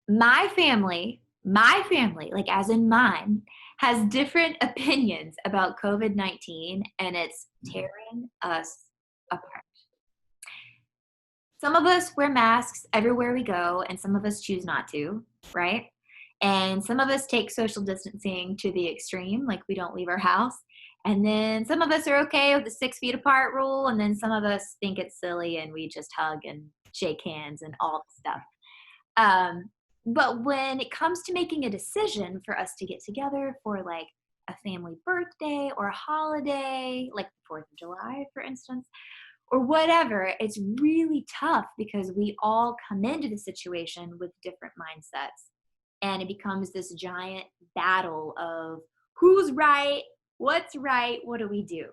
My family, like as in mine, has different opinions about COVID-19, and it's tearing us apart. Some of us wear masks everywhere we go, and some of us choose not to, right? And some of us take social distancing to the extreme, like we don't leave our house. And then some of us are okay with the 6 feet apart rule, and then some of us think it's silly and we just hug and shake hands and all the stuff. Um, but when it comes to making a decision for us to get together for like a family birthday or a holiday, like the 4th of July, for instance, or whatever, it's really tough because we all come into the situation with different mindsets. And it becomes this giant battle of who's right, what do we do?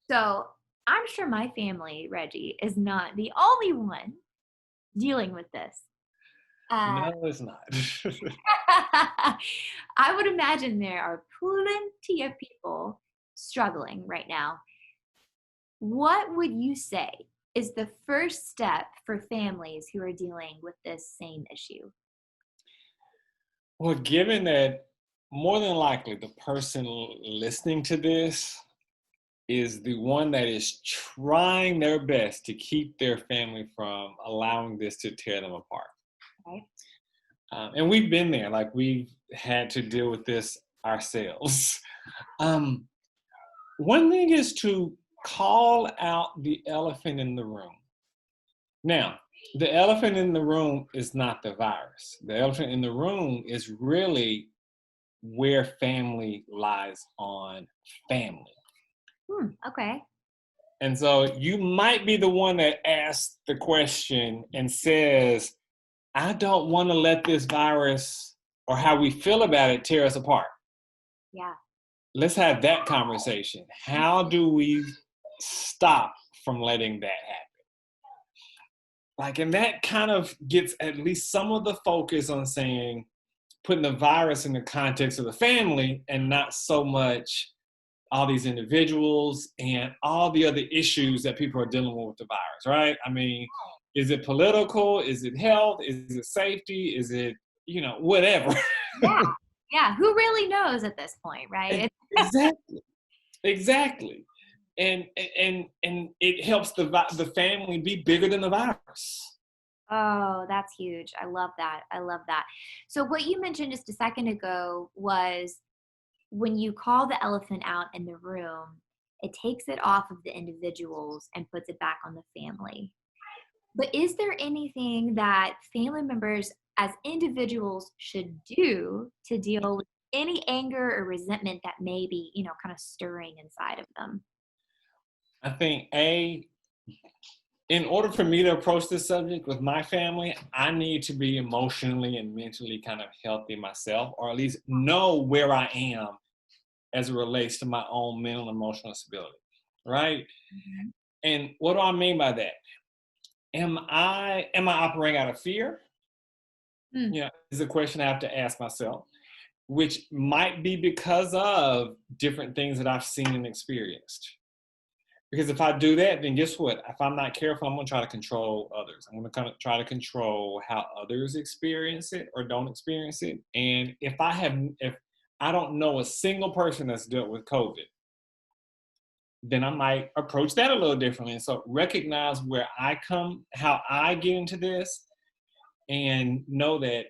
So I'm sure my family, Reggie, is not the only one dealing with this. Uh, No, it's not. I would imagine there are plenty of people struggling right now. What would you say is the first step for families who are dealing with this same issue? Well, given that more than likely the person listening to this is the one that is trying their best to keep their family from allowing this to tear them apart. Right? And we've been there, like we've had to deal with this ourselves. Um, One thing is to call out the elephant in the room. Now, the elephant in the room is not the virus. The elephant in the room is really where family lies on family. Okay. And so you might be the one that asks the question and says, I don't want to let this virus or how we feel about it tear us apart. Yeah. Let's have that conversation. How do we stop from letting that happen? Like, and that kind of gets at least some of the focus on saying, putting the virus in the context of the family and not so much all these individuals and all the other issues that people are dealing with the virus, right? I mean, is it political? Is it health? Is it safety? Is it, whatever? Yeah. Yeah. Who really knows at this point, right? Exactly. Exactly. And it helps the family be bigger than the virus. Oh, that's huge. I love that. I love that. So what you mentioned just a second ago was when you call the elephant out in the room, it takes it off of the individuals and puts it back on the family. But is there anything that family members as individuals should do to deal with any anger or resentment that may be, kind of stirring inside of them? I think in order for me to approach this subject with my family, I need to be emotionally and mentally kind of healthy myself, or at least know where I am as it relates to my own mental and emotional stability. Right? Mhm. And what do I mean by that? Am I operating out of fear? Mm, Is a question I have to ask myself, which might be because of different things that I've seen and experienced. Because if I do that, then guess what? If I'm not careful, I'm going to try to control others. I'm going to kind of try to control how others experience it or don't experience it. And if I don't know a single person that's dealt with COVID, then I might approach that a little differently. And so recognize where I come, how I get into this, and know that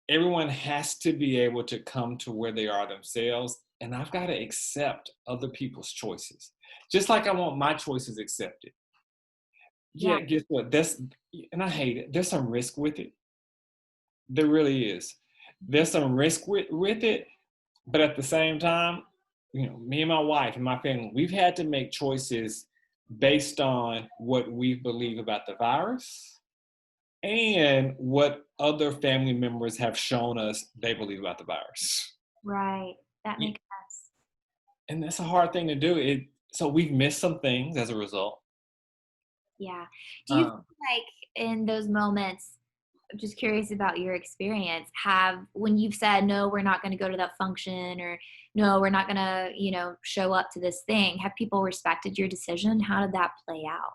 everyone has to be able to come to where they are themselves. And I've got to accept other people's choices, just like I want my choices accepted. yeah. Yeah, guess what? And I hate it. There's some risk with it. There really is. There's some risk with it. But at the same time, me and my wife and my family, we've had to make choices based on what we believe about the virus and what other family members have shown us they believe about the virus. Right. That Yeah, makes sense. and that's a hard thing to do. So we've missed some things as a result. Yeah. Do you feel Um, like in those moments, I'm just curious about your experience, when you've said, no, we're not going to go to that function, or no, we're not going to, show up to this thing, have people respected your decision? How did that play out?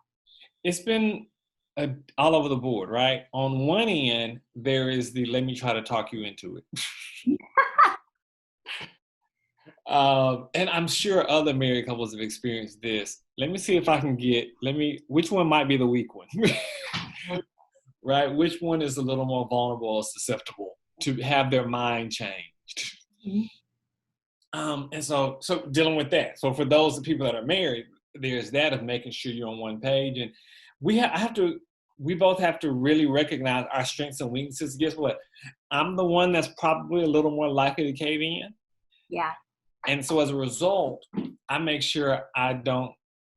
it's been all over the board, right? On one end, there is the let me try to talk you into it. And I'm sure other married couples have experienced this. Let me see if I can which one might be the weak one, right? Which one is a little more vulnerable or susceptible to have their mind changed? Mhm. And so dealing with that. So for those people that are married, there's that of making sure you're on one page. And I have to, we both have to really recognize our strengths and weaknesses. Guess what? I'm the one that's probably a little more likely to cave in. Yeah. And so as a result, I make sure I don't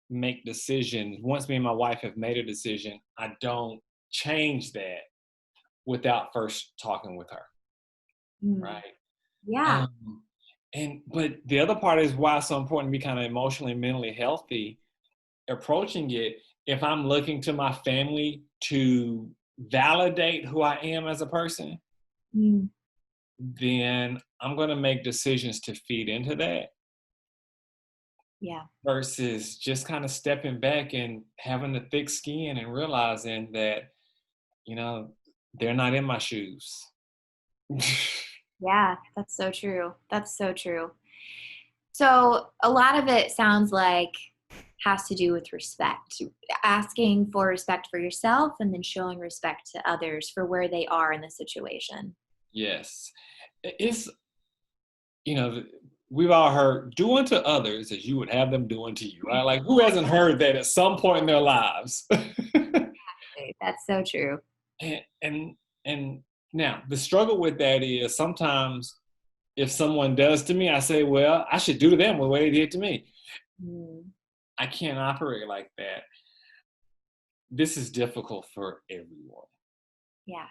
make decisions. Once me and my wife have made a decision, I don't change that without first talking with her. Mm. Right. Yeah. Um, but the other part is why it's so important to be kind of emotionally and mentally healthy approaching it. If I'm looking to my family to validate who I am as a person, Mm. then I'm going to make decisions to feed into that Yeah. versus just kind of stepping back and having the thick skin and realizing that, you know, they're not in my shoes. Yeah. That's so true. That's so true. So a lot of it sounds like has to do with respect, asking for respect for yourself and then showing respect to others for where they are in the situation. Yes. It's, you know, we've all heard do unto others as you would have them do unto you, right? Like who hasn't heard that at some point in their lives? That's so true. and, and and now the struggle with that is sometimes if someone does to me, I say, well, I should do to them the way they did to me. Mm. I can't operate like that. This is difficult for everyone. Yeah.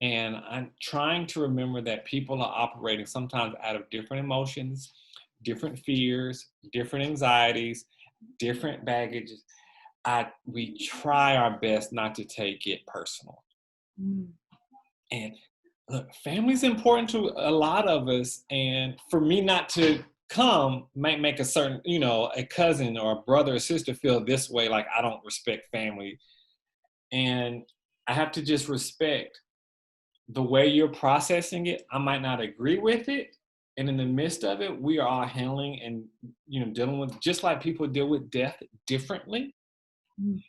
And I'm trying to remember that people are operating sometimes out of different emotions, different fears, different anxieties, different baggages. We try our best not to take it personal. Mm. And look, family's important to a lot of us. And for me not to come might make a certain, a cousin or a brother or sister feel this way, like I don't respect family. And I have to just respect the way you're processing it. I might not agree with it. And in the midst of it, we are all handling and dealing with just like people deal with death differently. Mm.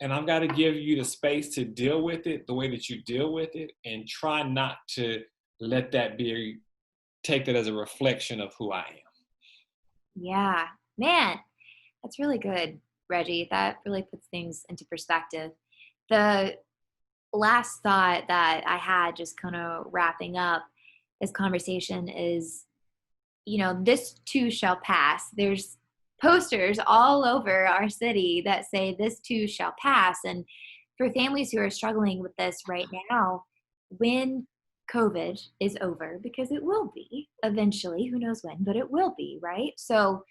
And I've got to give you the space to deal with it the way that you deal with it and try not to let that be take that as a reflection of who I am. Yeah. Man, that's really good, Reggie. That really puts things into perspective. The last thought that I had, just kind of wrapping up this conversation, is this too shall pass. There's posters all over our city that say this too shall pass. And for families who are struggling with this right now, when COVID is over, because it will be eventually, who knows when, but it will be, right? So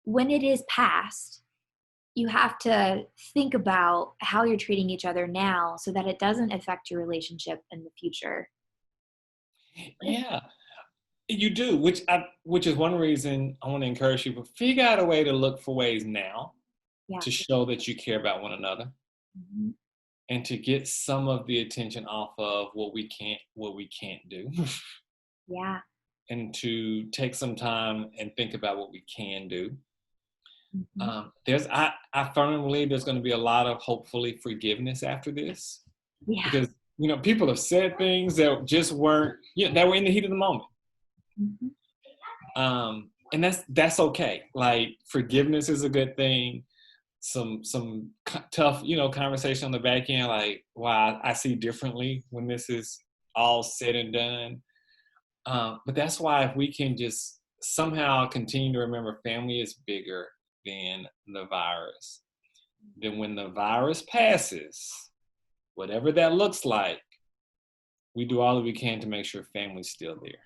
when it is past, you have to think about how you're treating each other now so that it doesn't affect your relationship in the future. Yeah, you do, which is one reason I want to encourage people figure out a way to look for ways now Yeah. to show that you care about one another Mhm. and to get some of the attention off of what we can't do Yeah. and to take some time and think about what we can do. Mhm. I firmly believe there's going to be a lot of hopefully forgiveness after this Yeah. because people have said things that just weren't that were in the heat of the moment. Mhm. And that's okay. Like forgiveness is a good thing. Tough conversation on the back end, like wow, I see differently when this is all said and done. But that's why if we can just somehow continue to remember family is bigger than the virus, then when the virus passes, whatever that looks like, we do all that we can to make sure family's still there.